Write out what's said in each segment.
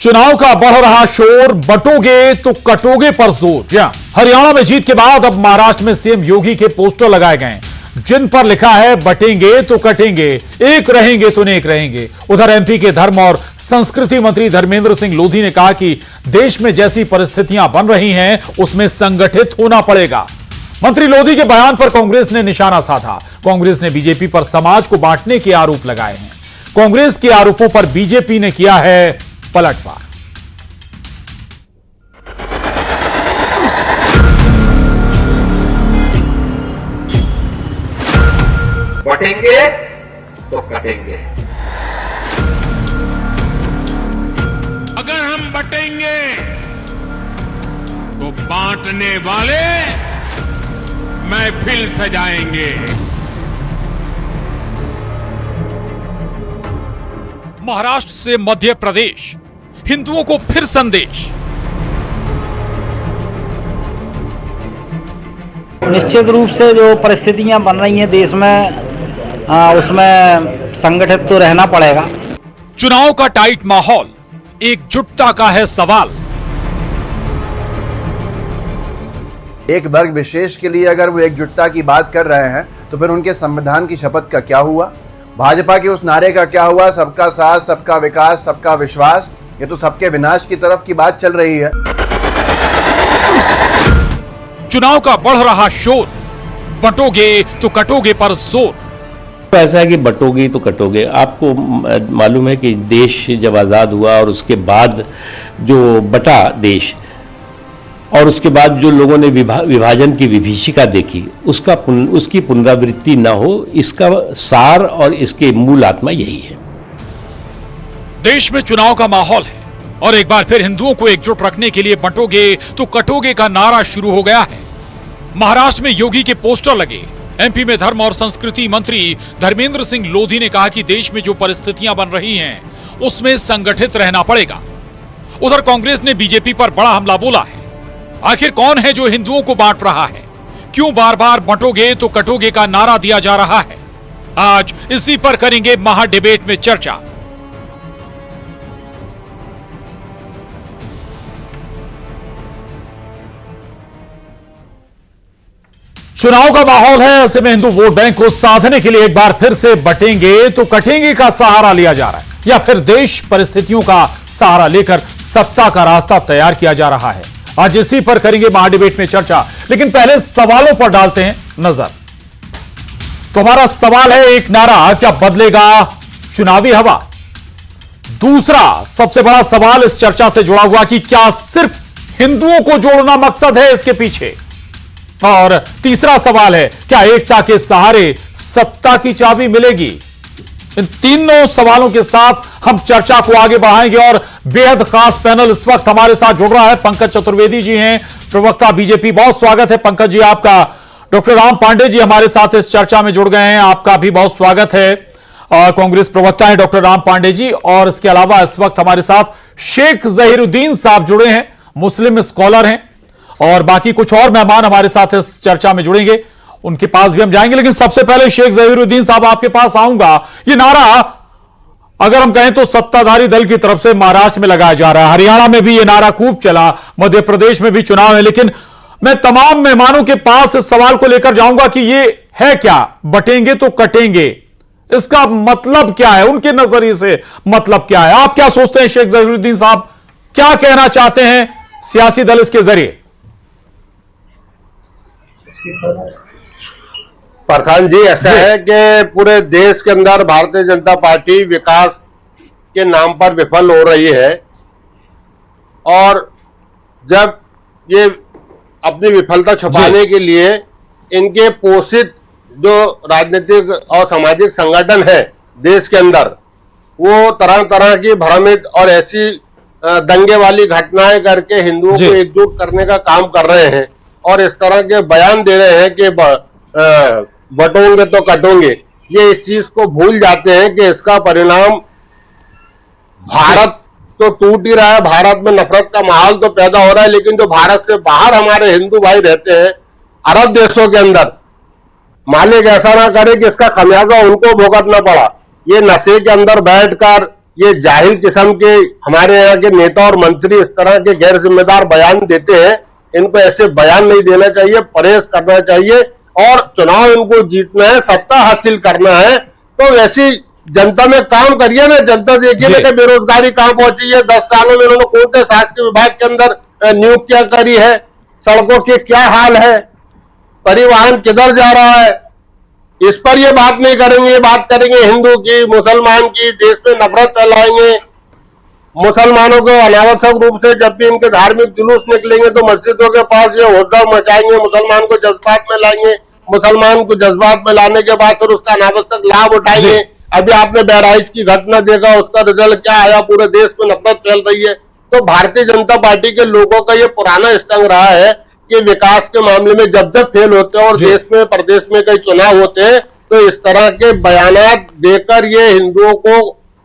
चुनाव का बढ़ रहा शोर, बटोगे तो कटोगे पर जोर। जी हां, हरियाणा में जीत के बाद अब महाराष्ट्र में सीएम योगी के पोस्टर लगाए गए हैं जिन पर लिखा है बटेंगे तो कटेंगे, एक रहेंगे तो नेक रहेंगे। उधर एमपी के धर्म और संस्कृति मंत्री धर्मेंद्र सिंह लोधी ने कहा कि देश में जैसी परिस्थितियां बन रही हैं उसमें संगठित होना पड़ेगा। मंत्री लोधी के बयान पर कांग्रेस ने निशाना साधा। कांग्रेस ने बीजेपी पर समाज को बांटने के आरोप लगाए हैं। कांग्रेस के आरोपों पर बीजेपी ने किया है पलटवार। बटेंगे तो कटेंगे। अगर हम बटेंगे तो बांटने वाले महफिल सजाएंगे। महाराष्ट्र से मध्य प्रदेश, हिंदुओं को फिर संदेश। निश्चित रूप से जो परिस्थितियां बन रही हैं देश में, उसमें संगठित तो रहना पड़ेगा। चुनाव का टाइट माहौल, एकजुटता का है सवाल। एक वर्ग विशेष के लिए अगर वो एकजुटता की बात कर रहे हैं तो फिर उनके संविधान की शपथ का क्या हुआ? भाजपा के उस नारे का क्या हुआ? सबका साथ, सबका विकास, सबका विश्वास। ये तो सबके विनाश की तरफ की बात चल रही है। चुनाव का बढ़ रहा शोर, बटोगे तो कटोगे पर जोर। तो ऐसा है कि बटोगे तो कटोगे। आपको मालूम है कि देश जब आज़ाद हुआ और उसके बाद जो बटा देश और उसके बाद जो लोगों ने विभाजन की विभीषिका देखी, उसकी पुनरावृत्ति न हो, इसका सार और इसके मूल आत्मा यही है। देश में चुनाव का माहौल है और एक बार फिर हिंदुओं को एकजुट रखने के लिए बटोगे तो कटोगे का नारा शुरू हो गया है। महाराष्ट्र में योगी के पोस्टर लगे। एमपी में धर्म और संस्कृति मंत्री धर्मेंद्र सिंह लोधी ने कहा कि देश में जो परिस्थितियां बन रही हैं उसमें संगठित रहना पड़ेगा। उधर कांग्रेस ने बीजेपी पर बड़ा हमला बोला है। आखिर कौन है जो हिंदुओं को बांट रहा है? क्यों बार बार बटोगे तो कटोगे का नारा दिया जा रहा है? आज इसी पर करेंगे महा डिबेट में चर्चा। चुनाव का माहौल है, ऐसे में हिंदू वोट बैंक को साधने के लिए एक बार फिर से बटेंगे तो कटेंगे का सहारा लिया जा रहा है या फिर देश परिस्थितियों का सहारा लेकर सत्ता का रास्ता तैयार किया जा रहा है। आज इसी पर करेंगे महाडिबेट में चर्चा, लेकिन पहले सवालों पर डालते हैं नजर। तो हमारा सवाल है, एक नारा क्या बदलेगा चुनावी हवा? दूसरा सबसे बड़ा सवाल इस चर्चा से जुड़ा हुआ कि क्या सिर्फ हिंदुओं को जोड़ना मकसद है इसके पीछे? और तीसरा सवाल है, क्या एकता के सहारे सत्ता की चाबी मिलेगी? इन तीनों सवालों के साथ हम चर्चा को आगे बढ़ाएंगे और बेहद खास पैनल इस वक्त हमारे साथ जुड़ रहा है। पंकज चतुर्वेदी जी हैं, प्रवक्ता बीजेपी। बहुत स्वागत है पंकज जी आपका। डॉक्टर राम पांडे जी हमारे साथ इस चर्चा में जुड़ गए हैं, आपका भी बहुत स्वागत है। कांग्रेस प्रवक्ता है डॉक्टर राम पांडे जी। और इसके अलावा इस वक्त हमारे साथ शेख जहीरुद्दीन साहब जुड़े हैं, मुस्लिम स्कॉलर हैं। और बाकी कुछ और मेहमान हमारे साथ इस चर्चा में जुड़ेंगे, उनके पास भी हम जाएंगे। लेकिन सबसे पहले शेख जहीरुद्दीन साहब आपके पास आऊंगा। ये नारा अगर हम कहें तो सत्ताधारी दल की तरफ से महाराष्ट्र में लगाया जा रहा है, हरियाणा में भी ये नारा खूब चला, मध्य प्रदेश में भी चुनाव है। लेकिन मैं तमाम मेहमानों के पास इस सवाल को लेकर जाऊंगा कि ये है क्या, बटेंगे तो कटेंगे, इसका मतलब क्या है? उनके नजरिए से मतलब क्या है? आप क्या सोचते हैं शेख जहीरुद्दीन साहब, क्या कहना चाहते हैं सियासी दल इसके जरिए? प्रधान जी, ऐसा है कि पूरे देश के अंदर भारतीय जनता पार्टी विकास के नाम पर विफल हो रही है और जब ये अपनी विफलता छुपाने के लिए इनके पोषित जो राजनीतिक और सामाजिक संगठन है देश के अंदर, वो तरह तरह की भ्रमित और ऐसी दंगे वाली घटनाएं करके हिंदुओं को एकजुट करने का काम कर रहे हैं और इस तरह के बयान दे रहे हैं कि बटोंगे तो कटोंगे। ये इस चीज को भूल जाते हैं कि इसका परिणाम भारत तो टूट ही रहा है, भारत में नफरत का माहौल तो पैदा हो रहा है, लेकिन जो भारत से बाहर हमारे हिंदू भाई रहते हैं अरब देशों के अंदर, मालिक ऐसा ना करे कि इसका खमियाजा उनको भुगतना पड़ा। ये नशे के अंदर बैठकर ये जाहिल किस्म के हमारे यहाँ के नेता और मंत्री इस तरह के गैर जिम्मेदार बयान देते हैं, इनको ऐसे बयान नहीं देना चाहिए, परहेज करना चाहिए और चुनाव इनको जीतना है, सत्ता हासिल करना है तो वैसी जनता में काम करिए ना। जनता देखिए ना कि बेरोजगारी कहां पहुंची है, 10 सालों में उन्होंने कौन से शासकीय विभाग के अंदर नियुक्तियां करी है, सड़कों के क्या हाल है, परिवहन किधर जा रहा है, इस पर ये बात नहीं करेंगे। ये बात करेंगे हिंदू की, मुसलमान की, देश में नफरत फैलाएंगे। मुसलमानों को अनावश्यक रूप से जब भी इनके धार्मिक जुलूस निकलेंगे तो मस्जिदों के पास ये होद्दा मचाएंगे, मुसलमान को जज्बात में लाएंगे, मुसलमान को जज्बात में लाने के बाद फिर उसका अनावश्यक लाभ उठाएंगे। अभी आपने बहराइच की घटना देखा, उसका रिजल्ट क्या आया, पूरे देश में नफरत फैल रही है। तो भारतीय जनता पार्टी के लोगों का ये पुराना स्टंग रहा है कि विकास के मामले में जब जब फेल होते हैं और देश में प्रदेश में कई चुनाव होते हैं तो इस तरह के बयानात देकर ये हिंदुओं को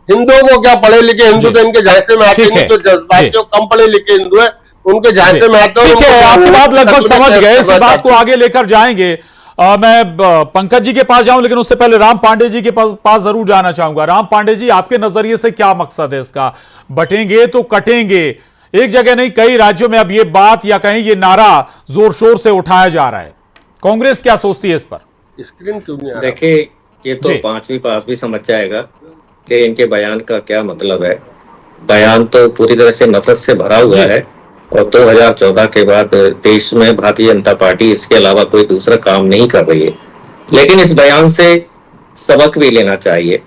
क्या, पढ़े लिखे हिंदू तो इनके झांसे में आते नहीं, तो जज्बात जो कम पढ़े लिखे हिंदू है उनके झांसे में आते हैं। आपकी बात लगभग समझ गए, इस बात को आगे लेकर जाएंगे। मैं पंकज जी के पास जाऊं, लेकिन उससे पहले राम पांडे जी के पास जरूर जाना चाहूंगा। राम पांडे जी, आपके नजरिए से क्या मकसद है इसका? बटेंगे तो कटेंगे, एक जगह नहीं कई राज्यों में अब ये बात या कहीं ये नारा जोर शोर से उठाया जा रहा है, कांग्रेस क्या सोचती है इस पर? स्क्रीन क्यों नहीं आ रहा? देखिए, ये तो पांचवी पास भी समझ जाएगा कि इनके बयान का क्या मतलब है। बयान तो पूरी तरह से नफरत से भरा हुआ है और 2014 के बाद देश में भारतीय जनता पार्टी इसके अलावा कोई दूसरा काम नहीं कर रही है। लेकिन इस बयान से सबक भी लेना चाहिए।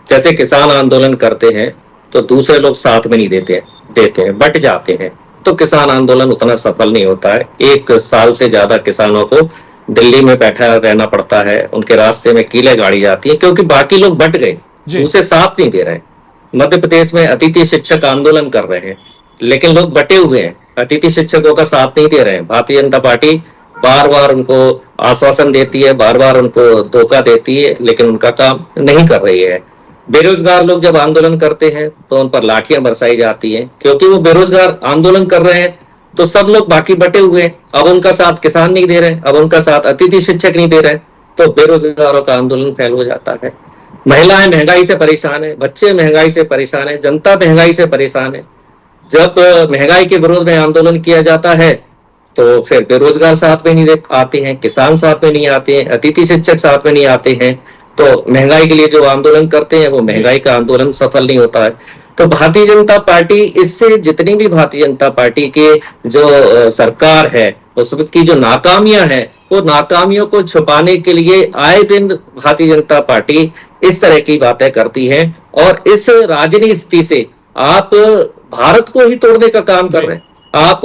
जैसे किसान आंदोलन करते हैं तो दूसरे लोग साथ में नहीं देते हैं, बट जाते हैं, तो किसान आंदोलन उतना सफल नहीं होता है। 1 साल से ज्यादा किसानों को दिल्ली में बैठा रहना पड़ता है, उनके रास्ते में कीलें गाड़ी जाती है क्योंकि बाकी लोग बट गए, दूसरे साथ नहीं दे रहे। मध्य प्रदेश में अतिथि शिक्षक आंदोलन कर रहे हैं लेकिन लोग बटे हुए हैं, अतिथि शिक्षकों का साथ नहीं दे रहे हैं। भारतीय जनता पार्टी बार बार उनको आश्वासन देती है, बार बार उनको धोखा देती है, लेकिन उनका काम नहीं कर रही है। बेरोजगार लोग जब आंदोलन करते हैं तो उन पर लाठियां बरसाई जाती हैं क्योंकि वो बेरोजगार आंदोलन कर रहे हैं, तो सब लोग बाकी बटे हुए हैं। अब उनका साथ किसान नहीं दे रहे, अब उनका साथ अतिथि शिक्षक नहीं दे रहे, तो बेरोजगारों का आंदोलन फैल हो जाता है। महिलाएं महंगाई से परेशान है, बच्चे महंगाई से परेशान है, जनता महंगाई से परेशान है। जब महंगाई के विरोध में आंदोलन किया जाता है तो फिर बेरोजगार साथ में नहीं आते हैं, किसान साथ में नहीं आते हैं, अतिथि शिक्षक साथ में नहीं आते हैं, तो महंगाई के लिए जो आंदोलन करते हैं वो महंगाई का आंदोलन सफल नहीं होता है। तो भारतीय जनता पार्टी इससे जितनी भी भारतीय जनता पार्टी के जो सरकार है उसकी जो नाकामियां हैं, वो नाकामियों को छुपाने के लिए आए दिन भारतीय जनता पार्टी इस तरह की बातें करती है और इस राजनीति से आप भारत को ही तोड़ने का काम कर रहे हैं। आप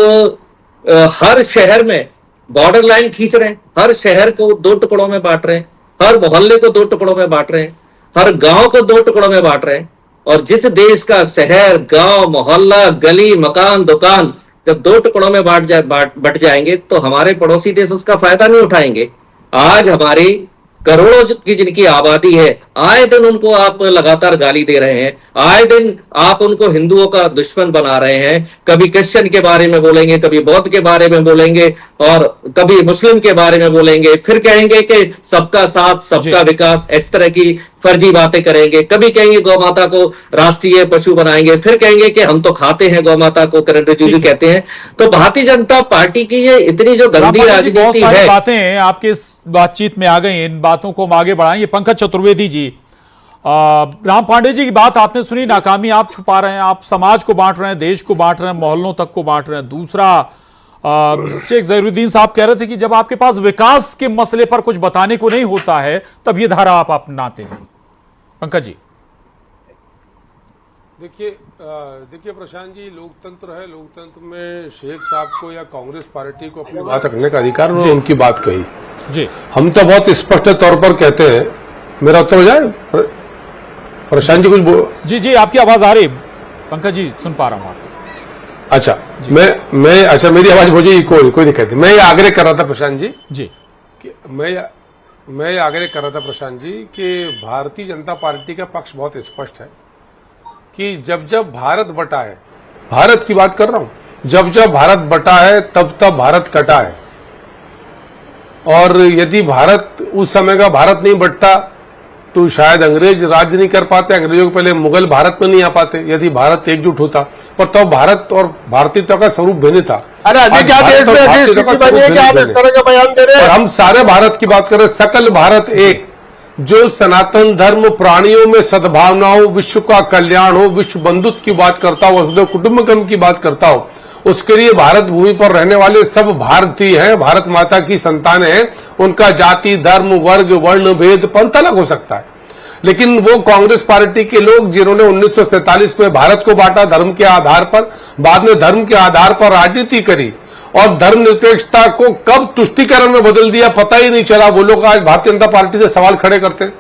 हर शहर में बॉर्डर लाइन खींच रहे हैं, हर शहर को 2 टुकड़ों में बांट रहे हैं, हर मोहल्ले को 2 टुकड़ों में बांट रहे हैं, हर गांव को 2 टुकड़ों में बांट रहे हैं। और जिस देश का शहर, गांव, मोहल्ला, गली, मकान, दुकान जब 2 टुकड़ों में बट जाएंगे तो हमारे पड़ोसी देश उसका फायदा नहीं उठाएंगे। आज हमारी करोड़ों की जिनकी आबादी है, आए दिन उनको आप लगातार गाली दे रहे हैं, आए दिन आप उनको हिंदुओं का दुश्मन बना रहे हैं। कभी क्रिश्चियन के बारे में बोलेंगे, कभी बौद्ध के बारे में बोलेंगे और कभी मुस्लिम के बारे में बोलेंगे, फिर कहेंगे कि सबका साथ सबका विकास, इस तरह की फर्जी बातें करेंगे। कभी कहेंगे गौ माता को राष्ट्रीय पशु बनाएंगे, फिर कहेंगे कि हम तो खाते हैं गौ माता को, किरण रिजिजू कहते हैं। तो भारतीय जनता पार्टी की ये इतनी जो गंदी राजनीति है, बातें आपके इस बातचीत में आ गई, इन बातों को हम आगे बढ़ाएंगे। पंकज चतुर्वेदी जी, राम पांडे जी की बात आपने सुनी, नाकामी आप छुपा रहे हैं, आप समाज को बांट रहे हैं, देश को बांट रहे हैं, मोहल्लों तक को बांट रहे हैं। दूसरा, शेख जहीरुद्दीन साहब कह रहे थे कि जब आपके पास विकास के मसले पर कुछ बताने को नहीं होता है तब ये धारा आप अपनाते हैं। पंकज जी, देखिए प्रशांत जी, लोकतंत्र है, लोकतंत्र में शेख साहब को या कांग्रेस पार्टी को अपनी बात रखने का अधिकार, उन्होंने उनकी बात कही जी। हम तो बहुत स्पष्ट तौर पर कहते हैं, मेरा उत्तर हो जाए प्रशांत जी? कुछ जी, आपकी आवाज आ रही, पंकज जी सुन पा रहा हूं आपको। अच्छा, अच्छा मेरी आवाज मुझे कोई दिक्कत नहीं। मैं ये आग्रह कर रहा था प्रशांत जी कि मैं ये आग्रह कर रहा था प्रशांत जी कि भारतीय जनता पार्टी का पक्ष बहुत स्पष्ट है कि जब जब भारत बटा है, भारत की बात कर रहा हूं, जब जब भारत बटा है तब तब भारत कटा है। और यदि भारत उस समय का भारत नहीं बटता तो शायद अंग्रेज राज नहीं कर पाते, अंग्रेजों के पहले मुगल भारत में नहीं आ पाते यदि भारत एकजुट होता, पर तो भारत और भारतीयता का स्वरूप भिन्न था। अरे अभी क्या देश में ऐसी स्थिति बनी है कि आप इस तरह का बयान दे रहे हैं? हम सारे भारत की बात करें, सकल भारत एक, जो सनातन धर्म, प्राणियों में सद्भावनाओं, विश्व का कल्याण हो, विश्व बंधुत्व की बात करता हो, वसुधैव कुटुंबकम की बात करता हो, उसके लिए भारत भूमि पर रहने वाले सब भारतीय हैं, भारत माता की संतान हैं। उनका जाति, धर्म, वर्ग, वर्ण, भेद, पंथ अलग हो सकता है, लेकिन वो कांग्रेस पार्टी के लोग जिन्होंने 1947 में भारत को बांटा धर्म के आधार पर, बाद में धर्म के आधार पर राजनीति करी और धर्मनिरपेक्षता को कब तुष्टीकरण में बदल दिया पता ही नहीं चला, वो लोग आज भारतीय जनता पार्टी से सवाल खड़े करते हैं।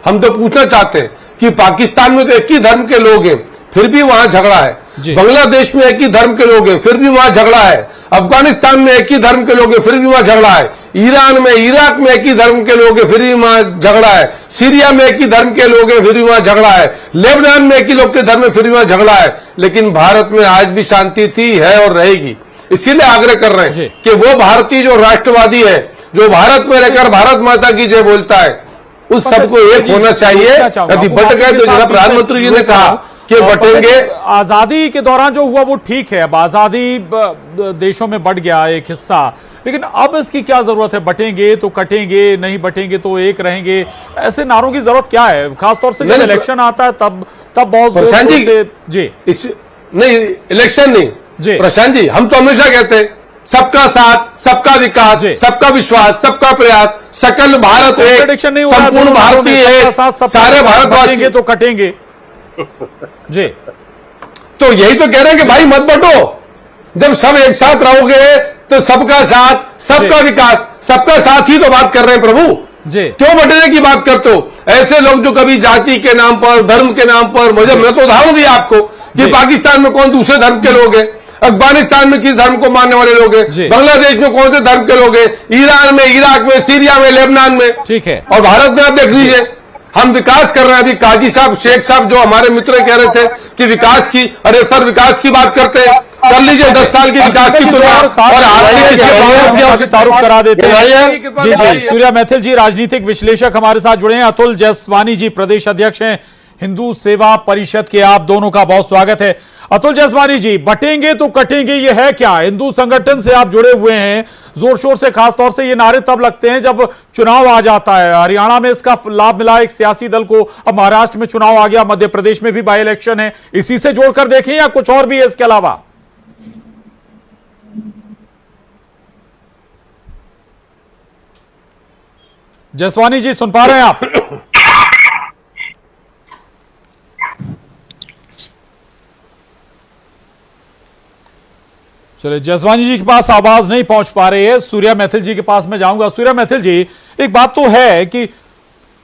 हम तो पूछना चाहते हैं कि पाकिस्तान में तो एक ही धर्म के लोग हैं, फिर भी वहां झगड़ा है। बांग्लादेश में एक ही धर्म के लोग हैं, फिर भी वहां झगड़ा है। अफगानिस्तान में एक ही धर्म के लोग हैं, फिर भी वहां झगड़ा है। ईरान में, इराक में एक ही धर्म के लोग हैं, फिर भी वहां झगड़ा है। सीरिया में एक ही धर्म के लोग हैं, फिर भी वहां झगड़ा है। लेबनान में एक ही लोग के धर्म में, फिर भी वहां झगड़ा है। लेकिन भारत में आज भी शांति थी, है और रहेगी। इसीलिए आग्रह कर रहे हैं कि वो भारतीय जो राष्ट्रवादी है, जो भारत में रहकर भारत माता की जय बोलता है, उस सबको एक होना चाहिए। यदि बट गए तो जनाब प्रधानमंत्री जी ने कहा कि बटेंगे। आजादी के दौरान जो हुआ वो ठीक है, अब आजादी देशों में बढ़ गया एक हिस्सा, लेकिन अब इसकी क्या जरूरत है? बटेंगे तो कटेंगे, नहीं बटेंगे तो एक रहेंगे, ऐसे नारों की जरूरत क्या है? खासतौर से जब इलेक्शन आता है तब बहुत प्रशांत जी जी नहीं, इलेक्शन नहीं जी प्रशांत जी, हम तो हमेशा कहते हैं सबका साथ, सबका विकास, सबका विश्वास, सबका प्रयास, सकल भारत एक, संपूर्ण भारतीय एक, सारे भारतवासी तो कटेंगे जी। तो यही तो कह रहे हैं कि भाई मत बटो, जब सब एक साथ रहोगे तो सबका साथ, सबका विकास, सबका साथ ही तो बात कर रहे हैं प्रभु जी। क्यों बटने की बात करते हो? ऐसे लोग जो कभी जाति के नाम पर, धर्म के नाम पर, मैं तो उदाहरण दिया आपको कि पाकिस्तान में कौन दूसरे धर्म के लोग हैं, अफगानिस्तान में किस धर्म को मानने वाले लोग हैं, बांग्लादेश में कौन से धर्म के लोग हैं, ईरान में, इराक में, सीरिया में, लेबनान में, ठीक है। और भारत में आप देख लीजिए हम विकास कर रहे हैं। अभी काजी साहब, शेख साहब जो हमारे मित्र कह रहे थे कि विकास की, अरे सर विकास की बात करते हैं, कर लीजिए 10 साल की विकास की तुलना और तारुफ करा देते हैं। जी जी, सूर्या मैथिल जी राजनीतिक विश्लेषक हमारे साथ जुड़े हैं। अतुल जैसवानी जी प्रदेश अध्यक्ष हैं हिंदू सेवा परिषद के, आप दोनों का बहुत स्वागत है। अतुल जैसवानी जी, बटेंगे तो कटेंगे ये है क्या? हिंदू संगठन से आप जुड़े हुए हैं जोर शोर से, खासतौर से ये नारे तब लगते हैं जब चुनाव आ जाता है। हरियाणा में इसका लाभ मिला एक सियासी दल को, अब महाराष्ट्र में चुनाव आ गया, मध्य प्रदेश में भी बाई इलेक्शन है, इसी से जोड़कर देखें या कुछ और भी है इसके अलावा? जैसवानी जी सुन पा रहे हैं आप? चलिए, जैसवानी जी के पास आवाज नहीं पहुंच पा रही है। सूर्या मैथिल जी के पास मैं जाऊंगा। सूर्या मैथिल जी, एक बात तो है कि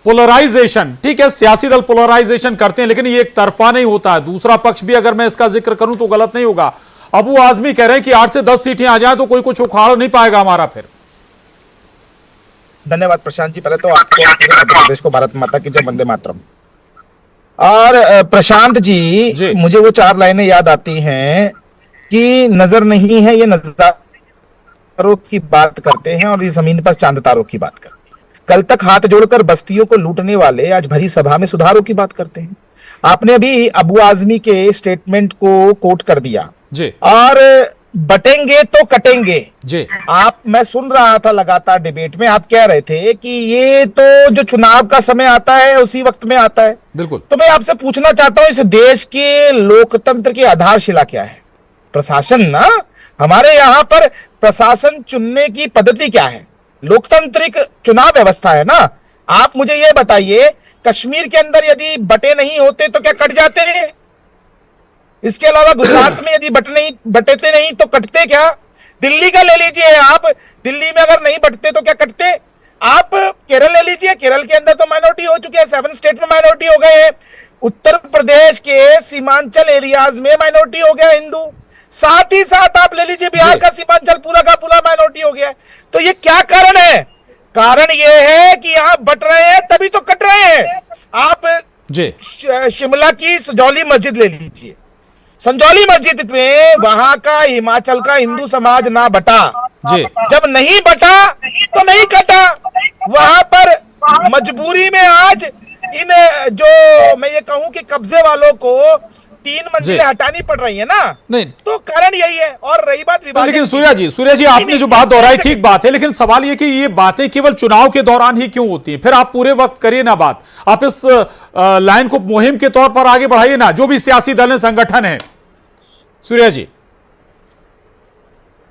पोलराइजेशन, ठीक है, सियासी दल पोलराइजेशन करते हैं, लेकिन ये एक तरफा नहीं होता है। दूसरा पक्ष भी अगर मैं इसका जिक्र करूं तो गलत नहीं होगा। अबू आजमी कह रहे हैं कि 8 से 10 सीटें आ जाए तो कोई कुछ उखाड़ नहीं पाएगा हमारा। फिर धन्यवाद प्रशांत जी, पहले तो आपको, मध्य प्रदेश को भारत माता की जय, वंदे मातरम। और प्रशांत जी, मुझे वो 4 लाइनें याद आती हैं कि नजर नहीं है ये नजारों की बात करते हैं और इस जमीन पर चांद तारों की बात करते हैं। कल तक हाथ जोड़कर बस्तियों को लूटने वाले आज भरी सभा में सुधारों की बात करते हैं। आपने अभी अबू आजमी के स्टेटमेंट को कोट कर दिया जी, और बटेंगे तो कटेंगे जी। मैं सुन रहा था लगातार डिबेट में, आप कह रहे थे कि ये तो जो चुनाव का समय आता है उसी वक्त में आता है। बिल्कुल। तो मैं आपसे पूछना चाहता हूं, इस देश के लोकतंत्र की आधारशिला क्या है? प्रशासन ना, हमारे यहां पर प्रशासन चुनने की पद्धति क्या है? लोकतांत्रिक चुनाव व्यवस्था है ना। आप मुझे यह बताइए, कश्मीर के अंदर यदि बटे नहीं होते तो क्या कट जाते हैं? इसके अलावा गुजरात में यदि बटते नहीं तो कटते क्या? दिल्ली का ले लीजिए आप, दिल्ली में अगर नहीं बटते तो क्या कटते? आप केरल ले लीजिए, केरल के अंदर तो माइनॉरिटी हो चुके हैं, 7 स्टेट में माइनॉरिटी हो गए हैं। उत्तर प्रदेश के सीमांचल एरियाज में माइनॉरिटी हो गया हिंदू। साथ ही साथ आप ले लीजिए बिहार का सीमांचल पूरा का पूरा माइनॉरिटी हो गया है। तो ये क्या कारण है? कारण ये है कि यहां बट रहे हैं तभी तो कट रहे हैं। आप शिमला की संजौली मस्जिद ले लीजिए, संजौली मस्जिद में वहां का हिमाचल का हिंदू समाज ना बटा जी। जब नहीं बटा तो नहीं कटा, वहां पर मजबूरी में आज इन जो मैं ये कहूं कि कब्जे वालों को 3 मंजिलें हटानी पड़ रही है ना, नहीं तो कारण यही है। और रही बात विभाजन, लेकिन सूर्या जी आपने जो बात दोहराई ठीक बात है, लेकिन सवाल ये कि ये बातें केवल चुनाव के दौरान ही क्यों होती हैं? फिर आप पूरे वक्त करिए ना बात, आप इस लाइन को मुहिम के तौर पर आगे बढ़ाइए ना, जो भी सियासी दल है, संगठन है। सूर्या जी,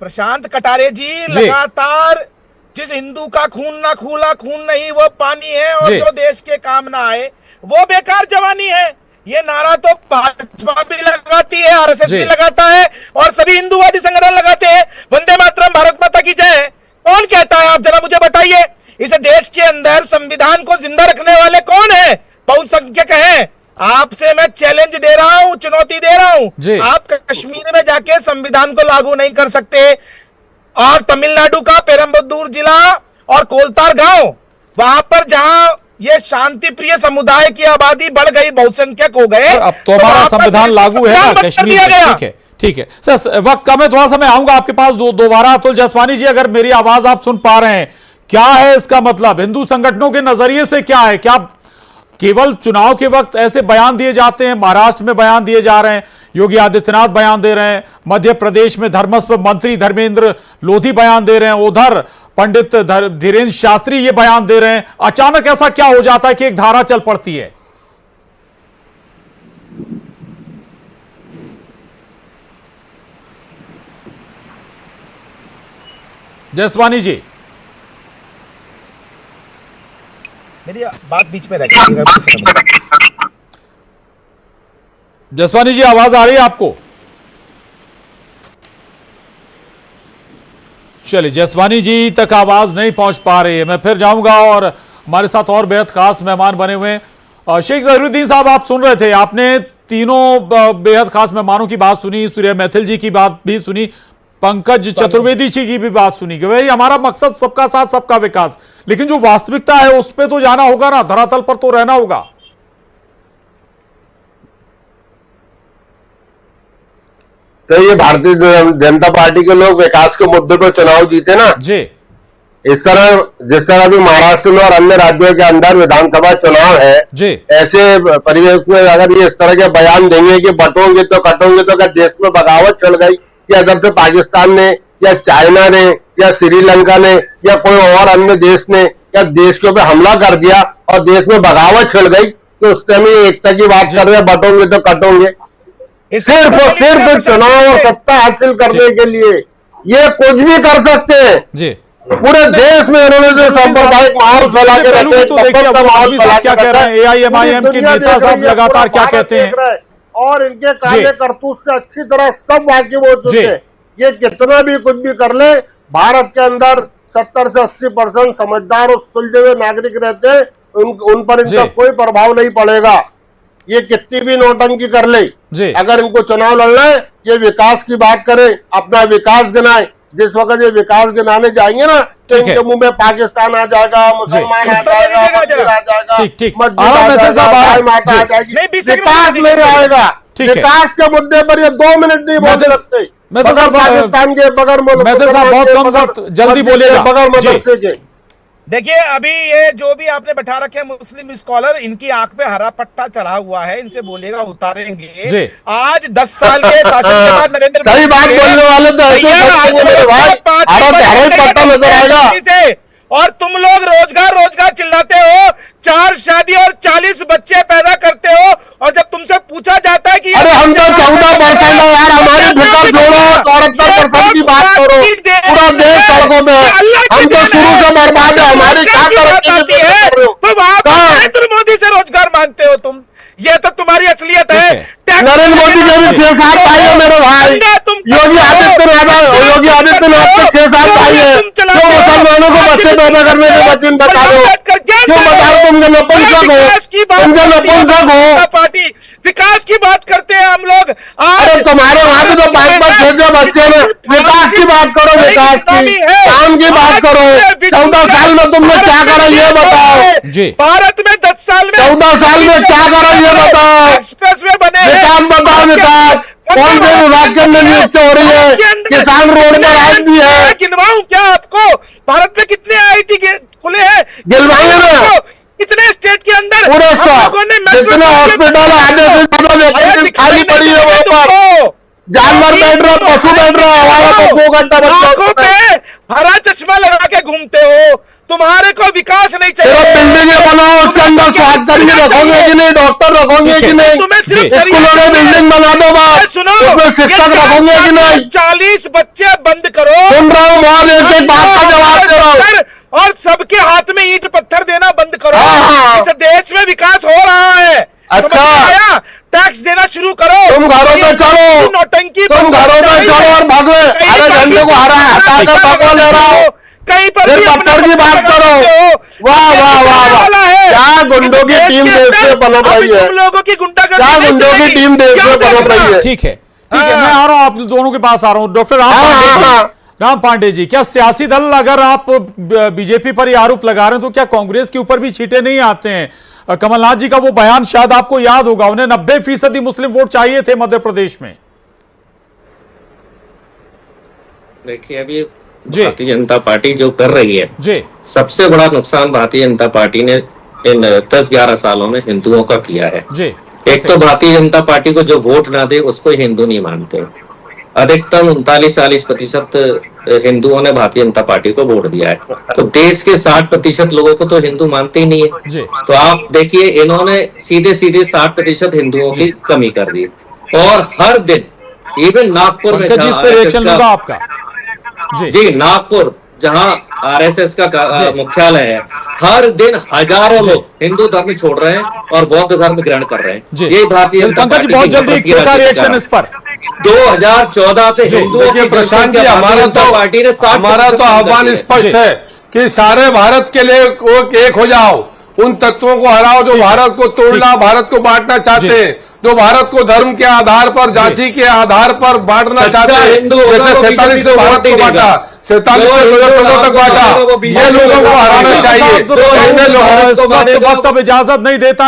प्रशांत कटारे जी लगातार जिस हिंदू का खून ना खूला खून नहीं वो पानी है, और जो देश के काम ना आए वो बेकार जवानी है, ये नारा तो भाजपा भी लगाती है, आरएसएस भी लगाता है, और सभी हिंदूवादी संगठन लगाते हैं। वंदे मातरम, भारत माता की जय कौन कहता है? आप जरा मुझे बताइए। इस देश के अंदर संविधान को जिंदा रखने वाले कौन है? बहुसंख्यक हैं। आपसे मैं चैलेंज दे रहा हूं, चुनौती दे रहा हूं, आप कश्मीर में जाके संविधान को लागू नहीं कर सकते, और तमिलनाडु का पेरम्बदूर जिला और कोलतार गांव, वहां पर जहां ये शांति प्रिय समुदाय की आबादी बढ़ गई, बहुसंख्यक हो गए, अब तो हमारा संविधान लागू है ना कश्मीर में। ठीक है सर, वक्त कम है, थोड़ा सा मैं आऊंगा आपके पास दोबारा। अतुल जसवानी जी, अगर मेरी आवाज आप सुन पा रहे हैं, क्या है इसका मतलब? हिंदू संगठनों के नजरिए से क्या है? क्या केवल चुनाव के वक्त ऐसे बयान दिए जाते हैं? महाराष्ट्र में बयान दिए जा रहे हैं, योगी आदित्यनाथ बयान दे रहे हैं, मध्य प्रदेश में धर्मस्व मंत्री धर्मेंद्र लोधी बयान दे रहे हैं, उधर पंडित धीरेन्द्र शास्त्री ये बयान दे रहे हैं। अचानक ऐसा क्या हो जाता है कि एक धारा चल पड़ती है? जसवानी जी, मेरी बात बीच में रह गई। जसवानी जी, आवाज आ रही है आपको? चलिए, जसवानी जी तक आवाज नहीं पहुंच पा रही है, मैं फिर जाऊंगा। और हमारे साथ और बेहद खास मेहमान बने हुए हैं। शेख जहीरुद्दीन साहब, आप सुन रहे थे, आपने तीनों बेहद खास मेहमानों की बात सुनी, सूर्य मैथिल जी की बात भी सुनी, पंकज चतुर्वेदी जी की भी बात सुनी कि भाई हमारा मकसद सबका साथ सबका विकास, लेकिन जो वास्तविकता है उस पर तो जाना होगा ना, धरातल पर तो रहना होगा। तो ये भारतीय जनता पार्टी के लोग विकास के मुद्दे पर चुनाव जीते ना जी, इस तरह जिस तरह भी महाराष्ट्र में और अन्य राज्यों के अंदर विधानसभा चुनाव है जी, ऐसे परिवेश में अगर ये इस तरह के बयान देंगे कि बटोंगे तो कटोंगे, तो क्या देश में बगावत चल गई, या जब से पाकिस्तान ने या चाइना ने या श्रीलंका ने या कोई और अन्य देश ने या देश के ऊपर हमला कर दिया और देश में बगावत छिड़ गई, तो उस टाइम एकता की बात कर रहे हैं, बटोंगे तो कटोंगे। सिर्फ चुनाव और सत्ता हासिल करने के लिए ये कुछ भी कर सकते हैं जी। पूरे देश में इन्होंने जो सांप्रदायिक माहौल फैला के रखे, तो देखिए क्या कह रहे हैं एआईएमआईएम के नेता साहब लगातार क्या कहते हैं, और इनके कार्य करतूत से अच्छी तरह सब वाकिफ हो चुके हैं। ये कितना भी कुछ भी कर ले, भारत के अंदर 70 से 80% समझदार और सुलझे हुए नागरिक रहते हैं, उन पर इनका कोई प्रभाव नहीं पड़ेगा। ये कितनी भी नौटंकी कर ले, अगर इनको चुनाव लड़ना है, ये विकास की बात करें, अपना विकास गिनाए। जिस वक्त ये विकास गिनाने जाएंगे ना, तो इनके मुंह में पाकिस्तान आ जाएगा, मुसलमान आ जाएगा, मंदिर आ जाएगा, मस्जिद आ जाएगी, विकास नहीं आएगा। विकास के मुद्दे पर ये 2 मिनट नहीं बोल सकते। पाकिस्तान के बगैर बहुत कम वक्त, जल्दी बोलिएगा। बगैर मदरसे के देखिए, अभी ये जो भी आपने बैठा रखे हैं मुस्लिम स्कॉलर, इनकी आंख पे हरा पट्टा चढ़ा हुआ है, इनसे बोलेगा उतारेंगे। आज 10 साल के शासन के बाद नरेंद्र सही बात बोलने वाले तो पट्टा नजर आएगा। और तुम लोग रोजगार चिल्लाते हो, 4 शादी और 40 बच्चे पैदा करते हो, और जब तुमसे पूछा जाता है कि अरे हम तो 14% है यार, हमारी फिक्र छोड़ो, 74% की बात करो, पूरा देश सड़कों में, हम तो शुरू से बर्बाद है, हमारी क्या तरक्की है? तुम नरेंद्र मोदी से रोजगार मांगते हो तुम, ये तो तुम्हारी असलियत है। नरेंद्र मोदी के भी 6 साल भाई है मेरे भाई, योगी आदित्यनाथ के 6 साल भाई है। क्यों मुसलमानों को बच्चे पैदा करने के वचन बता दो, क्यों बता दो? तुमने नपुंसक हो, पार्टी विकास की बात करते हैं हम लोग। अरे तुम्हारे वहां भी तो 5-5 6 बच्चे ने। विकास की बात करो, विकास की, काम की बात करो। 14 साल में तुमने क्या करा ये बताओ। भारत में 10 साल में 14 साल में क्या करा ये बताओ। एक्सप्रेस वे बने, विकास बताओ। विकास कौन से विभाग के अंदर नियुक्त हो रही है? किसान रोड पर आज भी है। गिनवाऊं क्या आपको? भारत में कितने IIT खुले हैं? गिनवाइए ना, कितने स्टेट के अंदर पूरे हम लोगों ने जितने हॉस्पिटल आने से ज्यादा वैकेंसी खाली पड़ी है वहां पर जानवर बैठ रहा, पशु बैठ रहा, हमारा तो 2 घंटा आंखों पे हरा चश्मा लगा के घूमते हो, तुम्हारे को विकास नहीं चाहिए। सिर्फ बिल्डिंगें बनाओ, उसके अंदर स्वास्थ्य रखोगे कि नहीं, डॉक्टर रखोगे कि नहीं, तुम्हें सिर्फ स्कूलों में बिल्डिंग बना दो बात, सुनो, उसमें शिक्षक रखोगे कि नहीं, 40 बच्चे बंद करो, सुन रहा हूँ वहां एक बात का जवाब दे रहा हूँ, और सबके हाथ में ईंट पत्थर देना बंद करो। हाँ। इस देश में विकास हो रहा है। अच्छा, टैक्स देना शुरू करो, तुम घरों में चलो, नौटंकी, तुम घरों में चलो और भागो, हरे झंडे को हटाकर भागो ले रहा हो, कहीं पर भी पत्थर की बात करो। वाह वाह वाह वाह, क्या गुंडों की टीम देश में पनप रही है, तुम लोगों की गुंडागर्दी, क्या गुंडों की टीम देश में पनप रही है। ठीक है, मैं आ रहा हूं, आप दोनों के पास आ रहा हूं। डॉक्टर राम पांडे जी, क्या सियासी दल, अगर आप बीजेपी पर ये आरोप लगा रहे हैं, तो क्या कांग्रेस के ऊपर भी छींटे नहीं आते हैं? कमलनाथ जी का वो बयान शायद आपको याद होगा, उन्हें 90% मुस्लिम वोट चाहिए थे मध्य प्रदेश में। देखिए, अभी भारतीय जनता पार्टी जो कर रही है जी, सबसे बड़ा नुकसान भारतीय जनता पार्टी ने इन 10-11 सालों में हिंदुओं का किया है जी। एक तो भारतीय जनता पार्टी को जो वोट ना दे उसको हिंदू नहीं मानते। अधिकतम 39-40% हिंदुओं ने भारतीय जनता पार्टी को वोट दिया है, तो देश के 60% लोगों को तो हिंदू मानते ही नहीं है। जी। तो आप देखिए, इन्होंने सीधे 60% हिंदुओं की कमी कर दी, और हर दिन इवन नागपुर में, जिस पे रिएक्शन लगा आपका जी नागपुर जहां आरएसएस का मुख्यालय है, हर दिन हजारों लोग हिंदू धर्म छोड़ रहे हैं और बौद्ध धर्म ग्रहण कर रहे हैं। ये भारतीय जनता पंकज जी, बहुत जल्दी एक छोटा रिएक्शन इस पर। 2014 से हिंदुओं की प्रशांत जी, हमारा तो आह्वान स्पष्ट है कि सारे भारत के लिए एक हो जाओ, उन तत्वों को हराओ जो भारत को तोड़ना, भारत को बांटना चाहते हैं, जो भारत को धर्म के आधार पर, जाति के आधार पर बांटना चाहते हैं। जैसे 47 से भारत को बांटा, 47 से 2014 तक बांटा, ये लोगों को हराना चाहिए। ऐसे लोगों को वक्त अब इजाजत नहीं देता।